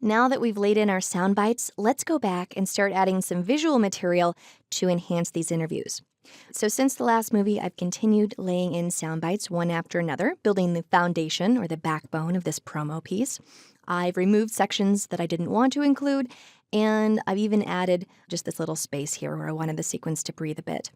Now that we've laid in our sound bites, let's go back and start adding some visual material to enhance these interviews. So since the last movie, I've continued laying in sound bites one after another, building the foundation or the backbone of this promo piece. I've removed sections that I didn't want to include, and I've even added just this little space here where I wanted the sequence to breathe a bit.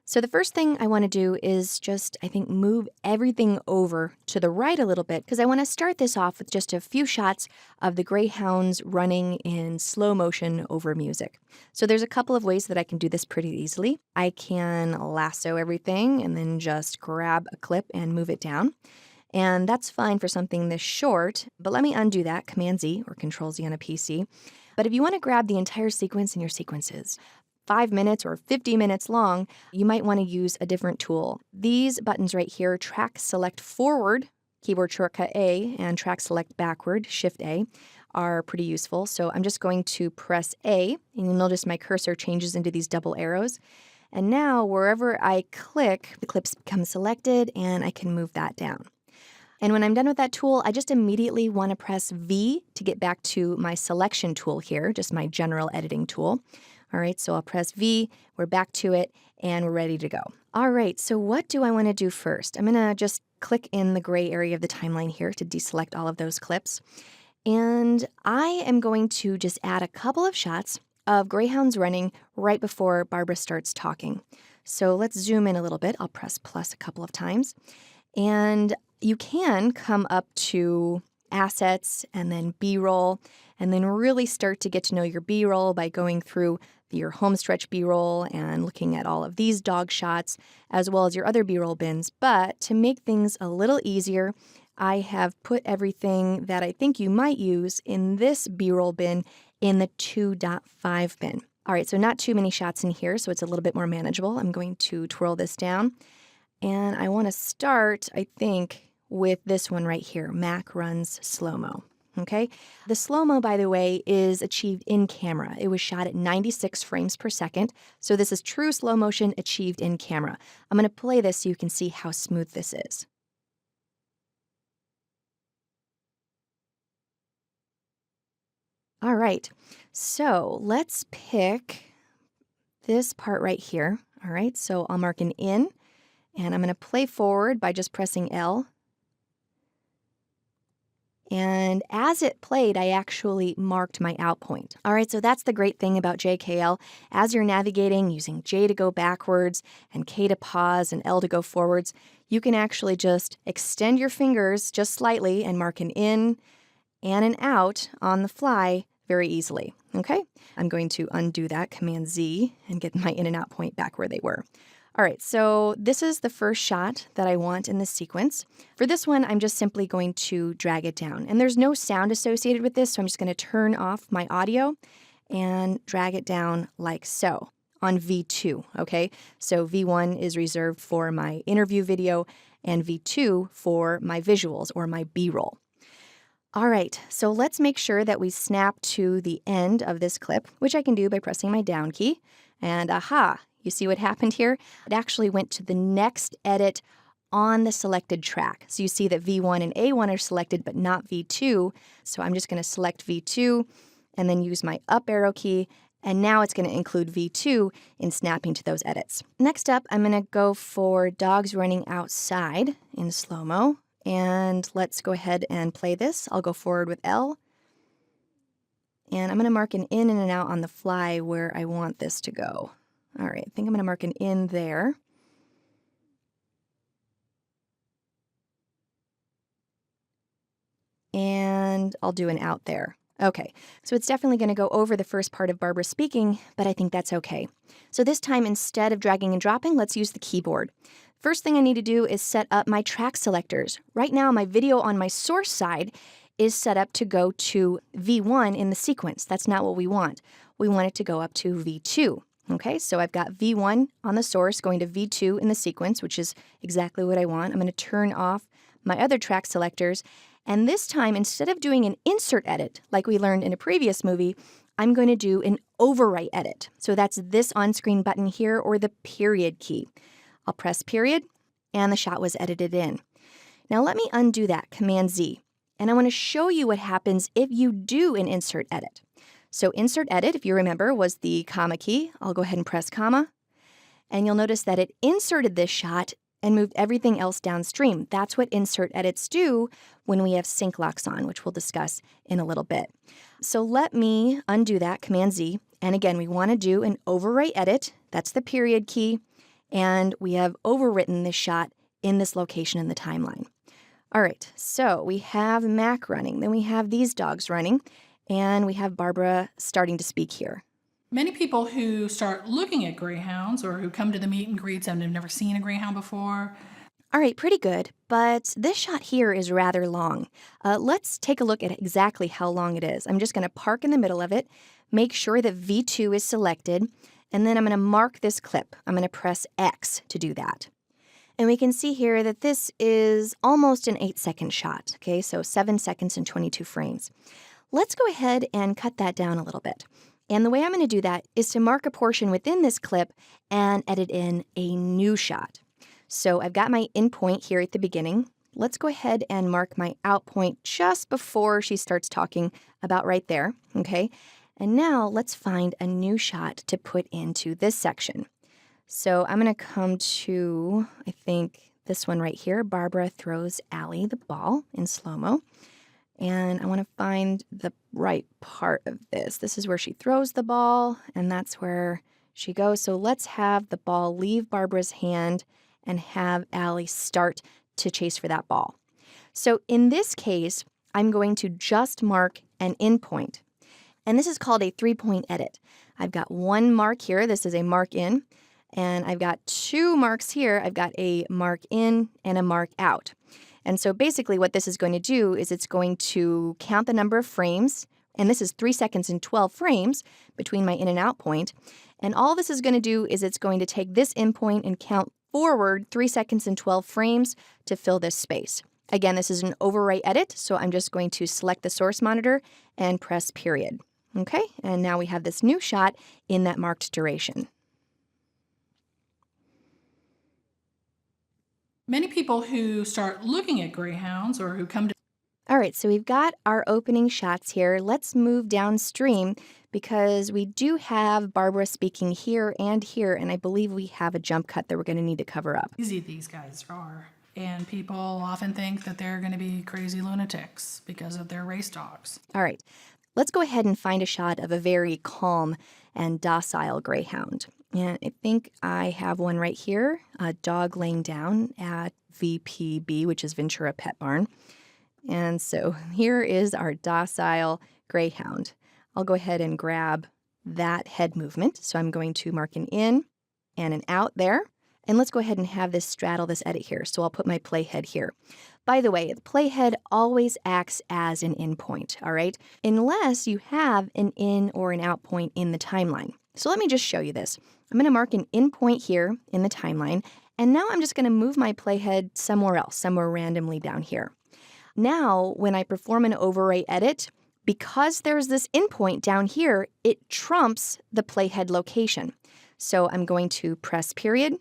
So the first thing I want to do is just, I think, move everything over to the right a little bit because I want to start this off with just a few shots of the greyhounds running in slow motion over music. So there's a couple of ways that I can do this pretty easily. I can lasso everything and then just grab a clip and move it down. And that's fine for something this short, but let me undo that, Command-Z or Control-Z on a PC. But if you want to grab the entire sequence in your sequences, 5 minutes or 50 minutes long, you might want to use a different tool. These buttons right here, track select forward, keyboard shortcut A, and track select backward, shift A, are pretty useful. So I'm just going to press A, and you'll notice my cursor changes into these double arrows. And now wherever I click, the clips become selected, and I can move that down. And when I'm done with that tool, I just immediately want to press V to get back to my selection tool here, just my general editing tool. All right, so I'll press V, we're back to it, and we're ready to go. All right, so what do I want to do first? I'm going to just click in the gray area of the timeline here to deselect all of those clips. And I am going to just add a couple of shots of greyhounds running right before Barbara starts talking. So let's zoom in a little bit. I'll press plus a couple of times. And you can come up to assets and then B-roll, and then really start to get to know your B-roll by going through your home stretch B-roll and looking at all of these dog shots, as well as your other B-roll bins. But to make things a little easier, I have put everything that I think you might use in this B-roll bin in the 2.5 bin. All right, so not too many shots in here, so it's a little bit more manageable. I'm going to twirl this down. And I want to start, I think, with this one right here, Mac Runs Slow-Mo. Okay? The slow-mo, by the way, is achieved in camera. It was shot at 96 frames per second, so this is true slow motion achieved in camera. I'm going to play this so you can see how smooth this is. All right, so let's pick this part right here. All right, so I'll mark an in, and I'm going to play forward by just pressing L. And as it played, I actually marked my out point. All right, so that's the great thing about JKL. As you're navigating using J to go backwards and K to pause and L to go forwards, you can actually just extend your fingers just slightly and mark an in and an out on the fly very easily, okay? I'm going to undo that, Command-Z, and get my in and out point back where they were. All right, so this is the first shot that I want in this sequence. For this one, I'm just simply going to drag it down. And there's no sound associated with this, so I'm just going to turn off my audio and drag it down like so on V2, okay? So V1 is reserved for my interview video and V2 for my visuals or my B-roll. All right, so let's make sure that we snap to the end of this clip, which I can do by pressing my down key. And aha! You see what happened here? It actually went to the next edit on the selected track. So you see that V1 and A1 are selected, but not V2. So I'm just going to select V2 and then use my up arrow key. And now it's going to include V2 in snapping to those edits. Next up, I'm going to go for dogs running outside in slow-mo. And let's go ahead and play this. I'll go forward with L. And I'm going to mark an in and an out on the fly where I want this to go. All right, I think I'm going to mark an in there. And I'll do an out there. Okay, so it's definitely going to go over the first part of Barbara speaking, but I think that's okay. So this time, instead of dragging and dropping, let's use the keyboard. First thing I need to do is set up my track selectors. Right now, my video on my source side is set up to go to V1 in the sequence. That's not what we want. We want it to go up to V2. Okay, so I've got V1 on the source going to V2 in the sequence, which is exactly what I want. I'm going to turn off my other track selectors. And this time, instead of doing an insert edit, like we learned in a previous movie, I'm going to do an overwrite edit. So that's this on-screen button here, or the period key. I'll press period, and the shot was edited in. Now let me undo that, Command-Z. And I want to show you what happens if you do an insert edit. So insert edit, if you remember, was the comma key. I'll go ahead and press comma. And you'll notice that it inserted this shot and moved everything else downstream. That's what insert edits do when we have sync locks on, which we'll discuss in a little bit. So let me undo that, Command Z. And again, we want to do an overwrite edit. That's the period key. And we have overwritten this shot in this location in the timeline. All right, so we have Mac running. Then we have these dogs running. And we have Barbara starting to speak here. Many people who start looking at greyhounds or who come to the meet and greets and have never seen a greyhound before. All right, pretty good, but this shot here is rather long. Let's take a look at exactly how long it is. I'm just going to park in the middle of it, make sure that V2 is selected, and then I'm going to mark this clip. I'm going to press X to do that. And we can see here that this is almost an 8-second shot, okay? So 7 seconds and 22 frames. Let's go ahead and cut that down a little bit. And the way I'm going to do that is to mark a portion within this clip and edit in a new shot. So I've got my in point here at the beginning. Let's go ahead and mark my out point just before she starts talking, about right there, okay? And now let's find a new shot to put into this section. So I'm going to come to, I think, this one right here. Barbara throws Allie the ball in slow-mo. And I want to find the right part of this. This is where she throws the ball, and that's where she goes. So let's have the ball leave Barbara's hand and have Allie start to chase for that ball. So in this case, I'm going to just mark an in point. And this is called a 3-point edit. I've got one mark here. This is a mark in. And I've got 2 marks here. I've got a mark in and a mark out. And so basically what this is going to do is it's going to count the number of frames, and this is 3 seconds and 12 frames between my in and out point. And all this is going to do is it's going to take this in point and count forward 3 seconds and 12 frames to fill this space. Again, this is an overwrite edit, so I'm just going to select the source monitor and press period. Okay, and now we have this new shot in that marked duration. Many people who start looking at greyhounds or who come to... All right, so we've got our opening shots here. Let's move downstream because we do have Barbara speaking here, and I believe we have a jump cut that we're going to need to cover up. Easy these guys are. And people often think that they're going to be crazy lunatics because of their race dogs. All right, let's go ahead and find a shot of a very calm and docile greyhound. And I think I have one right here, a dog laying down at VPB, which is Ventura Pet Barn. And so here is our docile greyhound. I'll go ahead and grab that head movement. So I'm going to mark an in and an out there. And let's go ahead and have this straddle this edit here. So I'll put my playhead here. By the way, the playhead always acts as an in point, all right? Unless you have an in or an out point in the timeline. So let me just show you this. I'm going to mark an in point here in the timeline, and now I'm just going to move my playhead somewhere else, somewhere randomly down here. Now, when I perform an overwrite edit, because there's this in point down here, it trumps the playhead location. So I'm going to press period,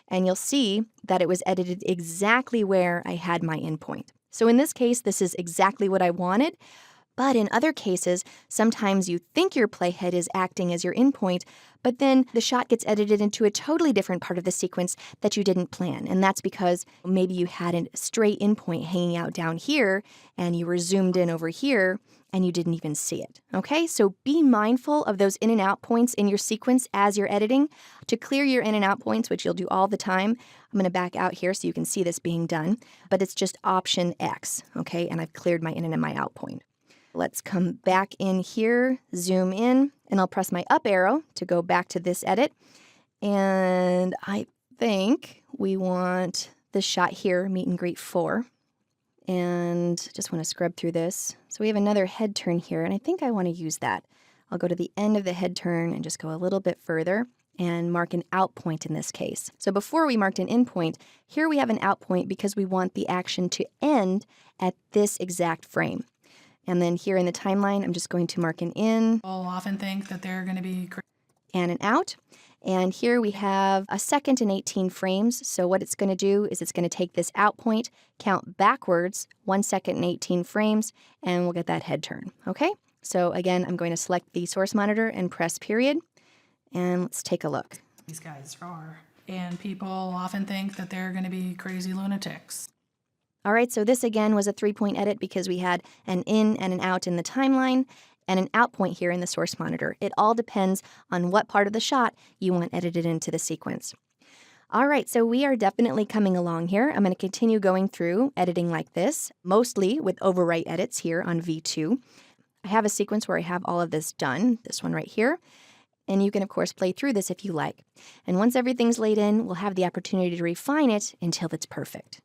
and you'll see that it was edited exactly where I had my in point. So in this case, this is exactly what I wanted. But in other cases, sometimes you think your playhead is acting as your in point, but then the shot gets edited into a totally different part of the sequence that you didn't plan. And that's because maybe you had a straight in point hanging out down here, and you were zoomed in over here, and you didn't even see it. Okay, so be mindful of those in and out points in your sequence as you're editing. To clear your in and out points, which you'll do all the time, I'm going to back out here so you can see this being done, but it's just Option X, okay, and I've cleared my in and my out point. Let's come back in here, zoom in, and I'll press my up arrow to go back to this edit. And I think we want this shot here, meet and greet 4. And just want to scrub through this. So we have another head turn here, and I think I want to use that. I'll go to the end of the head turn and just go a little bit further and mark an out point in this case. So before we marked an in point, here we have an out point because we want the action to end at this exact frame. And then here in the timeline, I'm just going to mark an in. People often think that they're going to be... And an out. And here we have a second and 18 frames. So what it's going to do is it's going to take this out point, count backwards 1 second and 18 frames, and we'll get that head turn. Okay? So again, I'm going to select the source monitor and press period. And let's take a look. These guys are. And people often think that they're going to be crazy lunatics. All right, so this again was a 3-point edit because we had an in and an out in the timeline and an out point here in the source monitor. It all depends on what part of the shot you want edited into the sequence. All right, so we are definitely coming along here. I'm going to continue going through editing like this, mostly with overwrite edits here on V2. I have a sequence where I have all of this done, this one right here. And you can, of course, play through this if you like. And once everything's laid in, we'll have the opportunity to refine it until it's perfect.